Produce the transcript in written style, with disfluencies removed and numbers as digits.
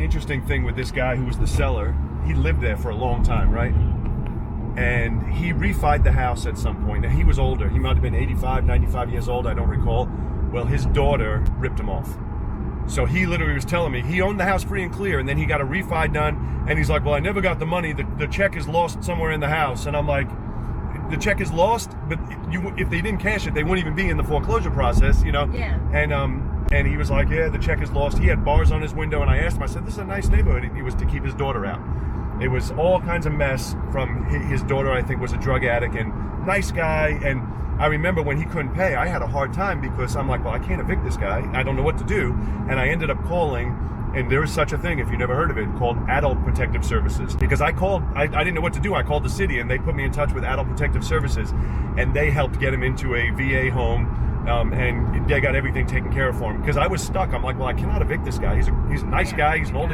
interesting thing with this guy who was the seller. He lived there for a long time, right? And he refied the house at some point. Now, he was older. He might have been 85, 95 years old. I don't recall. Well, his daughter ripped him off. So he literally was telling me he owned the house free and clear, and then he got a refi done, and he's like, well, I never got the money. The check is lost somewhere in the house. And I'm like, the check is lost, but if they didn't cash it, they wouldn't even be in the foreclosure process, you know? Yeah. And he was like, yeah, the check is lost. He had bars on his window, and I asked him, I said, this is a nice neighborhood. It was to keep his daughter out. It was all kinds of mess from his daughter, I think, was a drug addict, and nice guy. And I remember when he couldn't pay, I had a hard time because I'm like, well, I can't evict this guy. I don't know what to do. And I ended up calling, and there is such a thing, if you never heard of it, called Adult Protective Services. Because I didn't know what to do. I called the city, and they put me in touch with Adult Protective Services, and they helped get him into a VA home. And they got everything taken care of for him. Because I was stuck. I'm like, well, I cannot evict this guy. He's a nice guy. He's an older